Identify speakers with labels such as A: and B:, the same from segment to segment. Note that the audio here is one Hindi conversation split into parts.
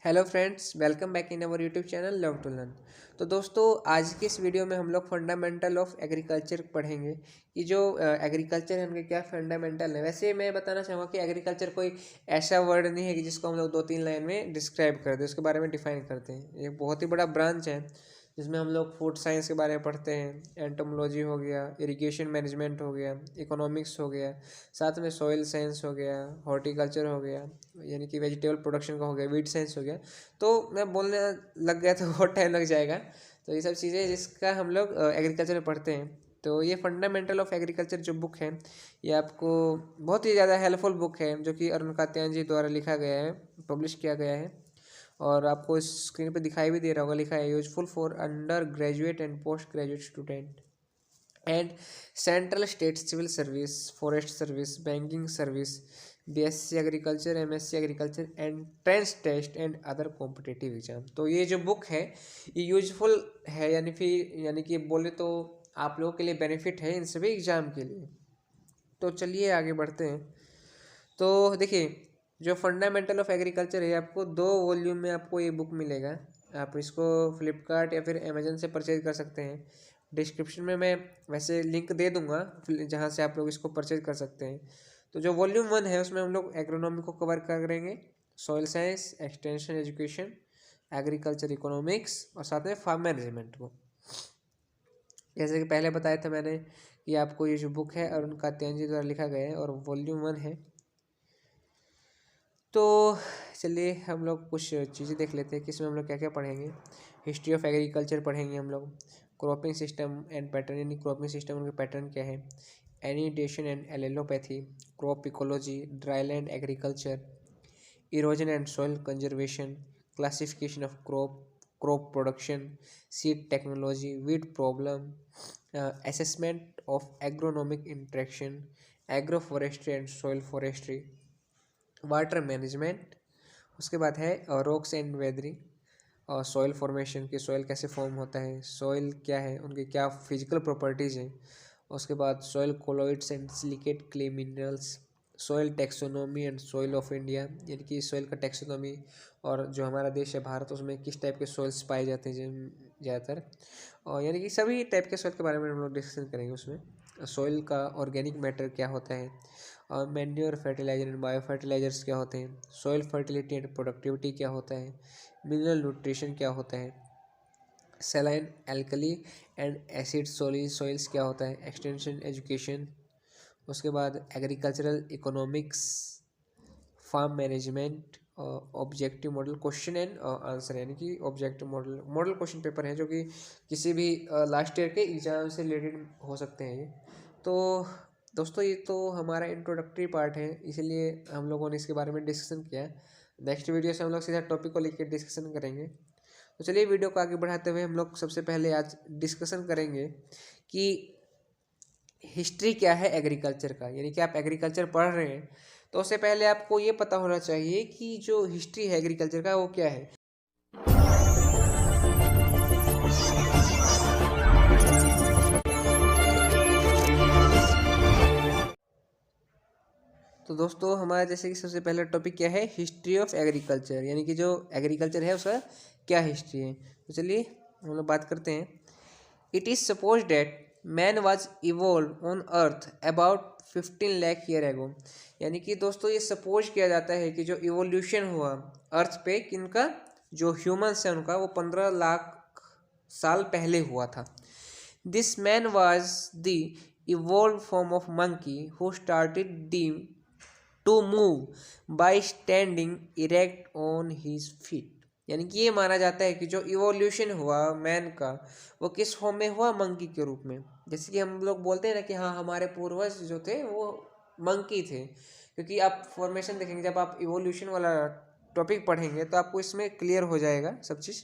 A: Hello friends, welcome back in our YouTube channel love to learn. तो दोस्तों, आज की इस वीडियो में हम लोग फंडामेंटल ऑफ एग्रीकल्चर पढ़ेंगे कि जो एग्रीकल्चर है उनके क्या फंडामेंटल है। वैसे मैं बताना चाहूँगा कि एग्रीकल्चर कोई ऐसा वर्ड नहीं है कि जिसको हम लोग 2-3 लाइन में डिस्क्राइब कर दें, उसके बारे में डिफाइन करते हैं। ये बहुत ही बड़ा ब्रांच है जिसमें हम लोग फूड साइंस के बारे में पढ़ते हैं, एंटोमोलॉजी हो गया, इरिगेशन मैनेजमेंट हो गया, इकोनॉमिक्स हो गया, साथ में सॉइल साइंस हो गया, हॉर्टिकल्चर हो गया, यानी कि वेजिटेबल प्रोडक्शन का हो गया, वीट साइंस हो गया। तो मैं बोलने लग गया तो बहुत टाइम लग जाएगा। तो ये सब चीज़ें जिसका हम लोग एग्रीकल्चर में पढ़ते हैं। तो ये फंडामेंटल ऑफ एग्रीकल्चर जो बुक है, ये आपको बहुत ही ज़्यादा हेल्पफुल बुक है, जो कि अरुण कात्यायन जी द्वारा लिखा गया है, पब्लिश किया गया है। और आपको इस स्क्रीन पे दिखाई भी दे रहा होगा, लिखा है useful for undergraduate and postgraduate student and central state civil service, forest service, banking service, BSc agriculture, MSc agriculture, entrance test and other competitive exam. तो ये जो बुक है ये यूजफुल है, यानी कि बोले तो आप लोगों के लिए बेनिफिट है इन सभी एग्जाम के लिए। तो चलिए आगे बढ़ते हैं। तो देखिए, जो फंडामेंटल ऑफ एग्रीकल्चर है, आपको 2 वॉल्यूम में आपको ये बुक मिलेगा। आप इसको फ्लिपकार्ट या फिर अमेजन से परचेज कर सकते हैं। डिस्क्रिप्शन में मैं वैसे लिंक दे दूंगा जहाँ से आप लोग इसको परचेज कर सकते हैं। तो जो वॉल्यूम 1 है उसमें हम लोग एग्रोनॉमी को कवर करेंगे, soil science, extension education, agriculture economics और साथ में फार्म मैनेजमेंट को। जैसे कि पहले बताया था मैंने कि आपको ये जो बुक है अरुण कात्यायन जी द्वारा लिखा गया है और वॉल्यूम 1 है। तो चलिए हम लोग कुछ चीज़ें देख लेते हैं कि इसमें हम लोग क्या क्या पढ़ेंगे। हिस्ट्री ऑफ एग्रीकल्चर पढ़ेंगे हम लोग, क्रॉपिंग सिस्टम एंड पैटर्न, यानी क्रॉपिंग सिस्टम उनके पैटर्न क्या है, एनिडेशन and allopathy, crop ecology, dryland agriculture, erosion and soil conservation, classification of crop production, seed technology, weed problem, assessment of agronomic interaction, agro forestry and soil forestry, water management. उसके बाद है रॉक्स एंड वेदरिंग और सॉइल फॉर्मेशन, की सॉइल कैसे फॉर्म होता है, सॉइल क्या है, उनके क्या फिजिकल प्रॉपर्टीज़ हैं। उसके बाद soil colloids and silicate clay minerals, soil taxonomy and soil of India, यानी कि सॉइल का टेक्सोनोमी और जो हमारा देश है भारत, उसमें किस टाइप के सॉइल्स पाए जाते हैं ज़्यादातर, और यानी कि सभी टाइप के सॉइल के बारे में हम लोग डिस्कशन करेंगे। उसमें सॉइल का ऑर्गेनिक मैटर क्या होता है, और manure fertilizer and bio fertilizers क्या होते हैं, सॉइल फर्टिलिटी एंड प्रोडक्टिविटी क्या होता है, मिनरल न्यूट्रिशन क्या होता है, saline alkali and acid soils क्या होता है, एक्सटेंशन एजुकेशन। उसके बाद agricultural economics, farm management, objective model question and answer, यानी कि ऑब्जेक्टिव मॉडल क्वेश्चन पेपर है जो कि किसी भी लास्ट ईयर के एग्जाम से रिलेटेड हो सकते हैं ये। तो दोस्तों, ये तो हमारा इंट्रोडक्टरी पार्ट है, इसलिए हम लोगों ने इसके बारे में डिस्कशन किया। नेक्स्ट वीडियो से हम लोग सीधा टॉपिक को लेकर डिस्कशन करेंगे। तो चलिए वीडियो को आगे बढ़ाते हुए हम लोग सबसे पहले आज डिस्कशन करेंगे कि हिस्ट्री क्या है एग्रीकल्चर का। यानी कि आप एग्रीकल्चर पढ़ रहे हैं तो उससे पहले आपको ये पता होना चाहिए कि जो हिस्ट्री है एग्रीकल्चर का वो क्या है। तो दोस्तों, हमारा जैसे कि सबसे पहला टॉपिक क्या है, हिस्ट्री ऑफ एग्रीकल्चर, यानी कि जो एग्रीकल्चर है उसका क्या हिस्ट्री है। तो चलिए हम लोग बात करते हैं। It is suppose that man was evolve on earth about 15 lakh year ago. यानी कि दोस्तों, ये सपोज किया जाता है कि जो इवोल्यूशन हुआ अर्थ पे किनका, जो ह्यूमंस है उनका, वो 15 लाख साल पहले हुआ था। This man was the evolve form of monkey who started the to move by standing erect on his feet. यानी कि ये माना जाता है कि जो इवोल्यूशन हुआ मैन का वो किस फॉर्म में हुआ, मंकी के रूप में। जैसे कि हम लोग बोलते हैं ना कि हाँ, हमारे पूर्वज जो थे वो मंकी थे, क्योंकि आप फॉर्मेशन देखेंगे, जब आप इवोल्यूशन वाला टॉपिक पढ़ेंगे तो आपको इसमें क्लियर हो जाएगा सब चीज़।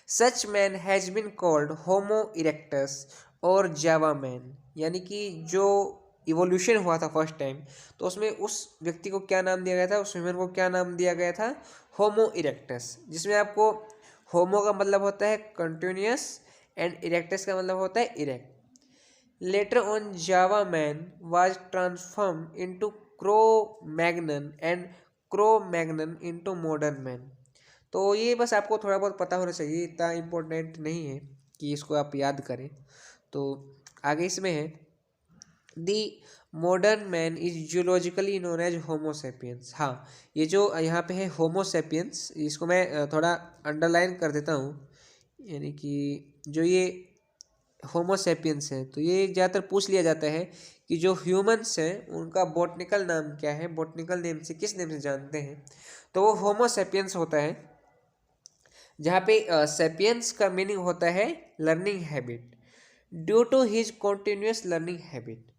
A: Such man has been called homo erectus और जावा मैन। यानी कि जो इवोल्यूशन हुआ था फर्स्ट टाइम, तो उसमें उस व्यक्ति को क्या नाम दिया गया था, उस ह्यूमन को क्या नाम दिया गया था, होमो इरेक्टस। जिसमें आपको होमो का मतलब होता है कंटिन्यूअस एंड इरेक्टस का मतलब होता है erect. Later on Java man was transform into crow Magnon and crow Magnon into modern man. तो ये बस आपको थोड़ा बहुत पता होना चाहिए, इतना इम्पोर्टेंट नहीं है कि इसको आप याद करें। तो आगे इसमें है the modern man is geologically known as Homo sapiens. हाँ, ये जो यहाँ पे है होमोसेपियंस, इसको मैं थोड़ा अंडरलाइन कर देता हूँ। यानी कि जो ये होमोसेपियंस है, तो ये ज़्यादातर पूछ लिया जाता है कि जो ह्यूमंस हैं उनका बॉटनिकल नाम क्या है, बॉटनिकल नेम से किस नेम से जानते हैं, तो वो होमोसेपियंस होता है। जहाँ पे सेपियंस का मीनिंग होता है learning habit, due to his continuous learning habit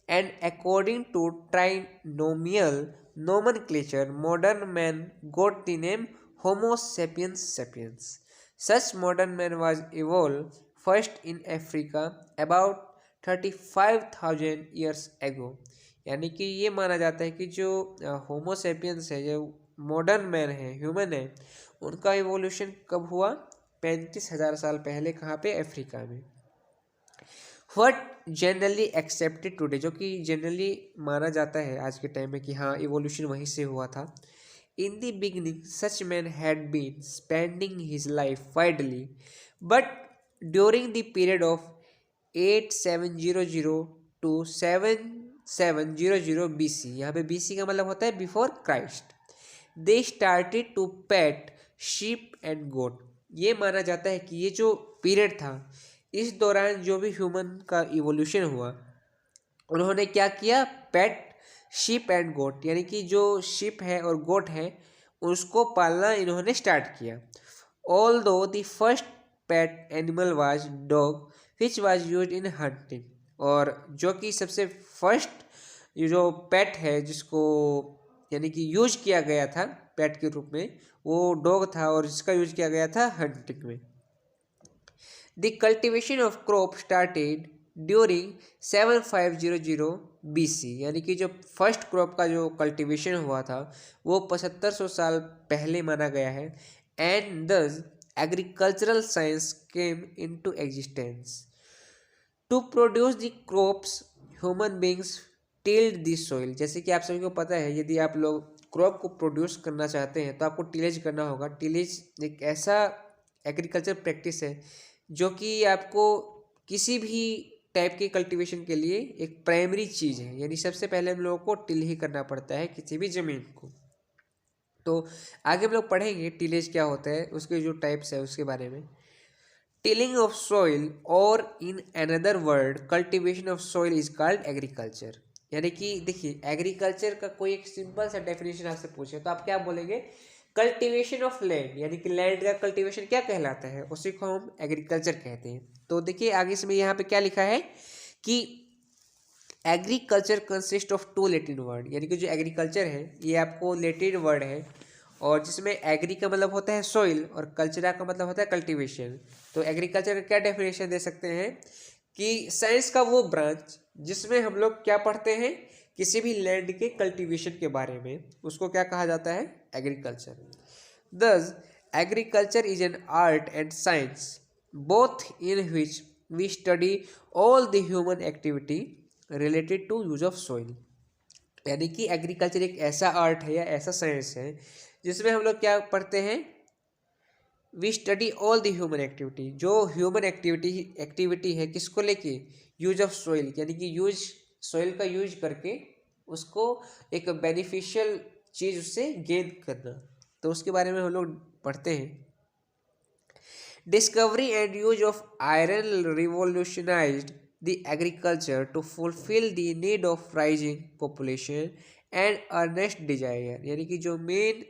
A: and according to trinomial nomenclature modern man got the name homo sapiens sapiens. Such modern man was evolved first in Africa about 35,000 years ago. यानी कि ये माना जाता है कि जो होमो सेपियंस है, जो मॉडर्न मैन है, ह्यूमन है, उनका इवोल्यूशन कब हुआ? 35,000 साल पहले। कहाँ पे? अफ्रीका में। व्हाट जनरली एक्सेप्टेड टुडे, जो कि जनरली माना जाता है आज के टाइम में कि हाँ इवोल्यूशन वहीं से हुआ था। In the beginning such man had been spending his life widely, but during the period of 8700 to 7700 BC, यहाँ पे BC का मतलब होता है before Christ, they started to pet sheep and goat. ये माना जाता है कि ये जो पीरियड था, इस दौरान जो भी ह्यूमन का इवोल्यूशन हुआ, उन्होंने क्या किया? पेट शीप एंड गोट, यानी कि जो शीप है और गोट है उसको पालना इन्होंने स्टार्ट किया। ऑल दो the first pet animal was dog which was use in hunting, और जो कि सबसे फर्स्ट ये जो पेट है जिसको यानी कि यूज किया गया था पेट के रूप में, वो डॉग था और जिसका यूज किया गया था हंटिंग में। The cultivation of crop started during 7500 BC, यानी कि जो फर्स्ट क्रॉप का जो कल्टीवेशन हुआ था वो 7500 साल पहले माना गया है। And thus agricultural science came into existence to produce the crops human beings tilled the soil. जैसे कि आप सभी को पता है, यदि आप लोग क्रॉप को प्रोड्यूस करना चाहते हैं तो आपको टिलेज करना होगा। टिलेज एक ऐसा एग्रीकल्चर प्रैक्टिस है जो कि आपको किसी भी टाइप के कल्टीवेशन के लिए एक प्राइमरी चीज़ है, यानी सबसे पहले हम लोगों को टिल ही करना पड़ता है किसी भी ज़मीन को। तो आगे हम लोग पढ़ेंगे टिलेज क्या होता है, उसके जो टाइप्स है उसके बारे में। टिलिंग ऑफ सॉइल और in another word cultivation of soil is called agriculture. यानी कि देखिए, एग्रीकल्चर का कोई एक सिंपल सा डेफिनेशन आपसे पूछे तो आप क्या बोलेंगे? कल्टीवेशन ऑफ लैंड, यानी कि लैंड का कल्टीवेशन क्या कहलाता है, उसी को हम एग्रीकल्चर कहते हैं। तो देखिए आगे इसमें यहाँ पे क्या लिखा है कि agriculture consist of two Latin word, यानी कि जो एग्रीकल्चर है ये आपको लैटिन वर्ड है, और जिसमें एग्री का मतलब होता है सॉइल और कल्चरा का मतलब होता है कल्टीवेशन। तो एग्रीकल्चर का क्या डेफिनेशन दे सकते हैं कि साइंस का वो ब्रांच जिसमें हम लोग क्या पढ़ते हैं, किसी भी लैंड के कल्टीवेशन के बारे में, उसको क्या कहा जाता है? Agriculture. Thus agriculture is an art and science both in which we study all the human activity related to use of soil. यानी कि एग्रीकल्चर एक ऐसा आर्ट है या ऐसा साइंस है जिसमें हम लोग क्या पढ़ते हैं? We study all the human activity, जो ह्यूमन एक्टिविटी है किसको लेके? यूज ऑफ सॉइल, यानी कि यूज सॉइल का यूज करके उसको एक बेनिफिशियल चीज़ उससे गेन करना, तो उसके बारे में हम लोग पढ़ते हैं। Discovery and use of iron revolutionised the agriculture to fulfil the need of rising population and earnest desire. यानी कि जो मेन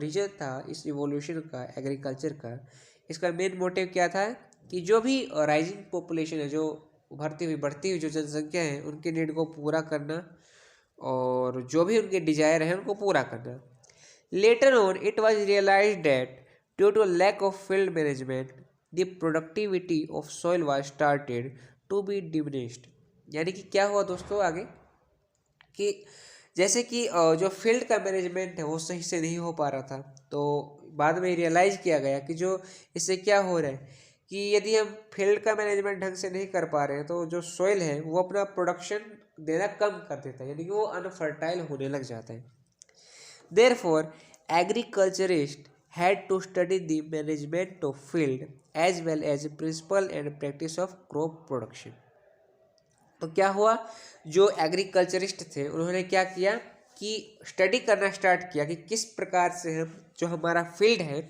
A: रीजन था इस रिवोल्यूशन का, एग्रीकल्चर का, इसका मेन मोटिव क्या था कि जो भी राइजिंग पॉपुलेशन है, जो बढ़ती हुई जो जनसंख्या है, उनके नीड को पूरा करना और जो भी उनके डिजायर है उनको पूरा करना। Later on it was realize that due to lack of field management the productivity of soil was started to be diminished. यानी कि क्या हुआ दोस्तों आगे कि जैसे कि जो फील्ड का मैनेजमेंट है वो सही से नहीं हो पा रहा था, तो बाद में रियलाइज किया गया कि जो इससे क्या हो रहा है कि यदि हम फील्ड का मैनेजमेंट ढंग से नहीं कर पा रहे हैं तो जो सॉइल है वो अपना प्रोडक्शन देना कम कर देता है, यानी कि वो अनफर्टाइल होने लग जाता है। Therefore agriculturist had to study the management of field as well as principle and practice of crop production। तो क्या हुआ, जो एग्रीकल्चरिस्ट थे उन्होंने क्या किया कि स्टडी करना स्टार्ट किया कि किस प्रकार से हम जो हमारा फील्ड है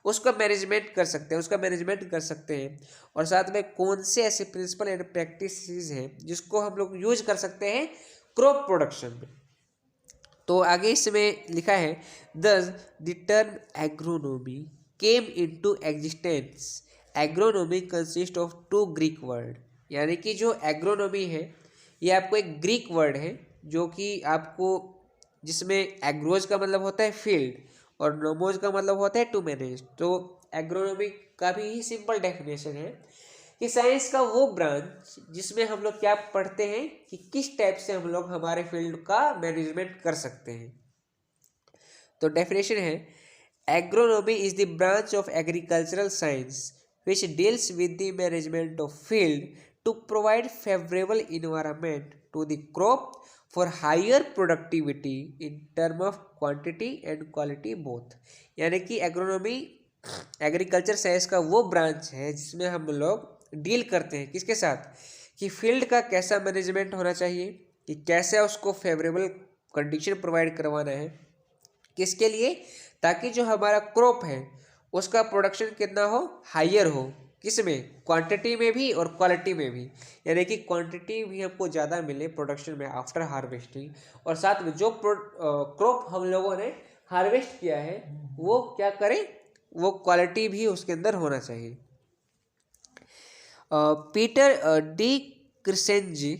A: उसका मैनेजमेंट कर सकते हैं, उसका मैनेजमेंट कर सकते हैं, और साथ में कौन से ऐसे प्रिंसिपल एंड प्रैक्टिसेस हैं जिसको हम लोग यूज कर सकते हैं क्रॉप प्रोडक्शन में। तो आगे इसमें लिखा है thus the term agronomy came into existence. Agronomy consist of two Greek word, यानी कि जो एग्रोनॉमी है ये आपको एक ग्रीक वर्ड है जो कि आपको, जिसमें एग्रोज का मतलब होता है फील्ड और नोमोज का मतलब होता है टू मैनेज। तो एग्रोनॉमी का भी ही सिंपल डेफिनेशन है कि साइंस का वो ब्रांच जिसमें हम लोग क्या पढ़ते हैं कि किस टाइप से हम लोग हमारे फील्ड का मैनेजमेंट कर सकते हैं। तो डेफिनेशन है agronomy is the branch of agricultural science which deals with the management of field to provide favorable environment to the crop for higher productivity in term of quantity and quality both। यानी कि एग्रोनॉमी एग्रीकल्चर साइंस का वो ब्रांच है जिसमें हम लोग डील करते हैं किसके साथ, कि फील्ड का कैसा मैनेजमेंट होना चाहिए, कि कैसे उसको फेवरेबल कंडीशन प्रोवाइड करवाना है, किसके लिए, ताकि जो हमारा क्रॉप है उसका प्रोडक्शन कितना हो, हायर हो, किसमें, क्वांटिटी में भी और क्वालिटी में भी। यानी कि क्वांटिटी भी हमको ज़्यादा मिले प्रोडक्शन में आफ्टर हार्वेस्टिंग, और साथ में जो क्रॉप हम लोगों ने हार्वेस्ट किया है वो क्या करें, वो क्वालिटी भी उसके अंदर होना चाहिए। पीटर डी क्रिसेंजी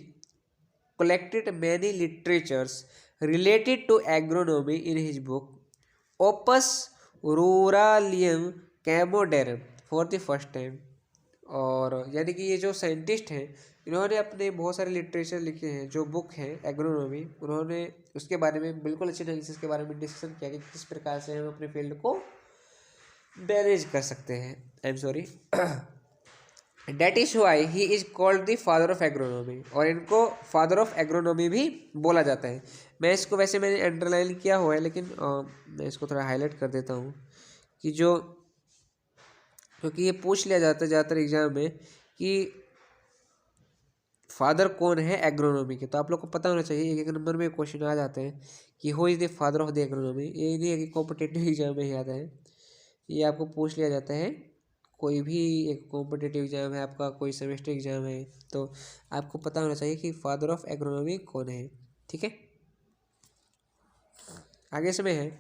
A: collected many literatures related to agronomy in his book Opus Ruralium Camodarum for the first time। और यानी कि ये जो साइंटिस्ट हैं इन्होंने अपने बहुत सारे लिटरेचर लिखे हैं, जो बुक है एग्रोनॉमी, उन्होंने उसके बारे में बिल्कुल अच्छे ढंग से इसके बारे में डिस्कशन किया कि किस प्रकार से हम अपने फील्ड को मैनेज कर सकते हैं। I am sorry, that is why he is called the father of agronomy, और इनको फादर ऑफ एग्रोनॉमी भी बोला जाता है। मैं इसको वैसे मैंने अंडरलाइन किया हुआ है, लेकिन मैं इसको थोड़ा हाईलाइट कर देता हूँ कि जो, क्योंकि ये पूछ लिया जाता है ज़्यादातर एग्जाम में कि फादर कौन है एग्रोनॉमी के, तो आप लोग को पता होना चाहिए। एक एक नंबर में क्वेश्चन आ जाते हैं कि who is the father of the agronomy. ये नहीं है कि कॉम्पिटेटिव एग्जाम में ही आता है, ये आपको पूछ लिया जाता है। कोई भी एक कॉम्पिटिटिव एग्जाम है आपका, कोई सेमेस्टर एग्जाम है, तो आपको पता होना चाहिए कि फादर ऑफ एग्रोनॉमी कौन है। ठीक है, आगे इसमें है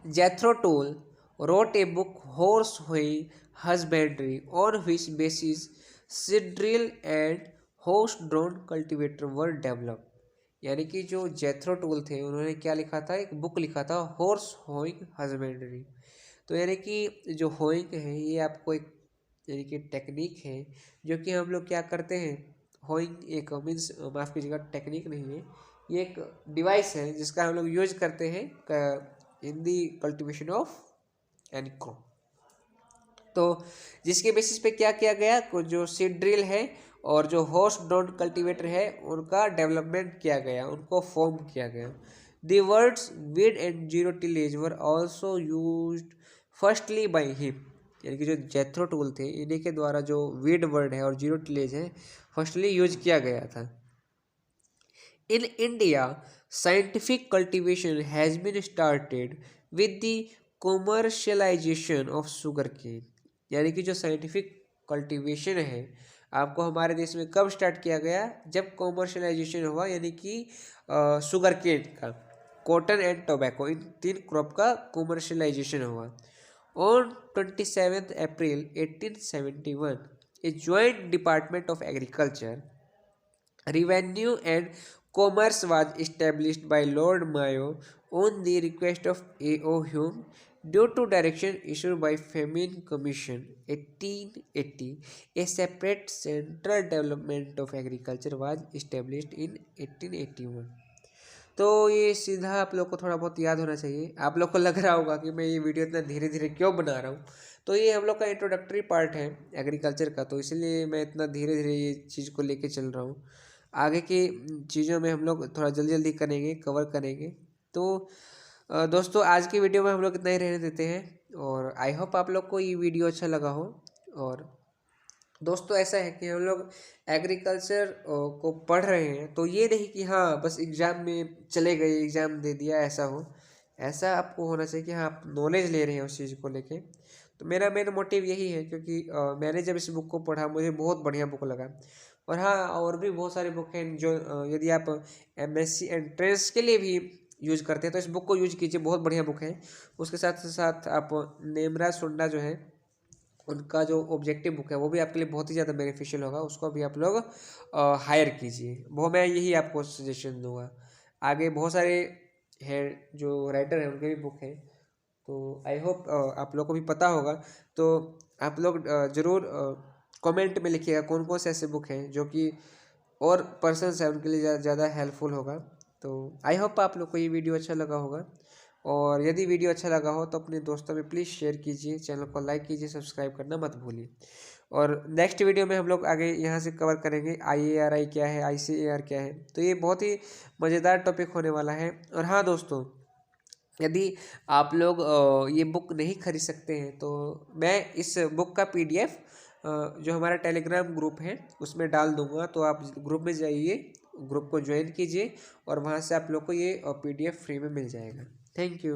A: Jethro tool wrote a book horse wheel husbandry on which basis seed drill and horse drawn cultivator were developed। यानी कि जो जेथ्रो टूल थे उन्होंने क्या लिखा था, एक बुक लिखा था हॉर्स होइंग हस्बेंड्री। तो यानी कि जो होइंग है ये आपको एक यानी कि टेक्निक है जो कि हम लोग क्या करते हैं, होइंग एक मीन्स, माफ़ कीजिएगा, टेक्निक नहीं है, ये एक डिवाइस है जिसका हम लोग यूज करते हैं इन दी कल्टिवेशन ऑफ एनी क्रॉप। तो जिसके बेसिस पे क्या किया गया, जो सीड ड्रिल है और जो हॉर्स ड्रॉन कल्टीवेटर है उनका डेवलपमेंट किया गया, उनको फॉर्म किया गया। The words weed and zero tillage were also used firstly by him. यानी कि जो जेथ्रो टूल थे इन्हीं के द्वारा जो वीड वर्ड है और जीरो टिलेज है फर्स्टली यूज किया गया था। In India scientific cultivation has been started with the commercialisation of sugarcane. यानी कि जो साइंटिफिक कल्टीवेशन है आपको हमारे देश में कब स्टार्ट किया गया, जब कॉमर्शलाइजेशन हुआ, यानी कि शुगर केन का, कॉटन एंड टोबैको, इन तीन क्रॉप का कॉमर्शलाइजेशन हुआ। On 27 April 1871 a joint department of agriculture, revenue and commerce was established by Lord Mayo on the request of A.O. Hume due to direction issued by Famine Commission 1880. A separate Central Development of Agriculture was established in 1881। तो ये सीधा आप लोग को थोड़ा बहुत याद होना चाहिए। आप लोग को लग रहा होगा कि मैं ये वीडियो इतना धीरे धीरे क्यों बना रहा हूँ, तो ये हम लोग का इंट्रोडक्टरी पार्ट है एग्रीकल्चर का, तो इसलिए मैं इतना धीरे धीरे ये चीज़ को लेके चल रहा हूँ। आगे की चीज़ों में हम लोग थोड़ा जल्दी जल्दी करेंगे, कवर करेंगे। तो दोस्तों आज की वीडियो में हम लोग इतना ही रहने देते हैं और आई होप आप लोग को ये वीडियो अच्छा लगा हो। और दोस्तों ऐसा है कि हम लोग एग्रीकल्चर को पढ़ रहे हैं तो ये नहीं कि हाँ बस एग्ज़ाम में चले गए, एग्ज़ाम दे दिया, ऐसा हो। ऐसा आपको होना चाहिए कि हाँ आप नॉलेज ले रहे हैं उस चीज़ को लेके। तो मेरा मेन मोटिव यही है, क्योंकि मैंने जब इस बुक को पढ़ा मुझे बहुत बढ़िया बुक लगा। और हाँ, और भी बहुत सारे बुक हैं जो यदि आप MSc एंट्रेंस के लिए भी यूज करते हैं तो इस बुक को यूज कीजिए, बहुत बढ़िया बुक है। उसके साथ साथ आप नेमरा सुंडा जो है उनका जो ऑब्जेक्टिव बुक है वो भी आपके लिए बहुत ही ज़्यादा बेनिफिशियल होगा, उसको भी आप लोग हायर कीजिए। वो मैं यही आपको सजेशन दूंगा। आगे बहुत सारे हैं जो राइटर हैं उनके भी बुक हैं, तो आई होप आप लोग को भी पता होगा। तो आप लोग ज़रूर कमेंट में लिखिएगा कौन कौन से ऐसे बुक हैं जो कि और पर्सन्स हैं उनके लिए ज़्यादा हेल्पफुल होगा। तो आई होप आप लोग को ये वीडियो अच्छा लगा होगा। और यदि वीडियो अच्छा लगा हो तो अपने दोस्तों में प्लीज़ शेयर कीजिए, चैनल को लाइक कीजिए, सब्सक्राइब करना मत भूलिए। और नेक्स्ट वीडियो में हम लोग आगे यहाँ से कवर करेंगे IARI क्या है, ICAR क्या है। तो ये बहुत ही मज़ेदार टॉपिक होने वाला है। और हाँ दोस्तों, यदि आप लोग ये बुक नहीं खरीद सकते हैं तो मैं इस बुक का PDF जो हमारा टेलीग्राम ग्रुप है उसमें डाल दूंगा, तो आप ग्रुप में जाइए, ग्रुप को ज्वाइन कीजिए और वहाँ से आप लोग को ये PDF फ्री में मिल जाएगा। Thank you.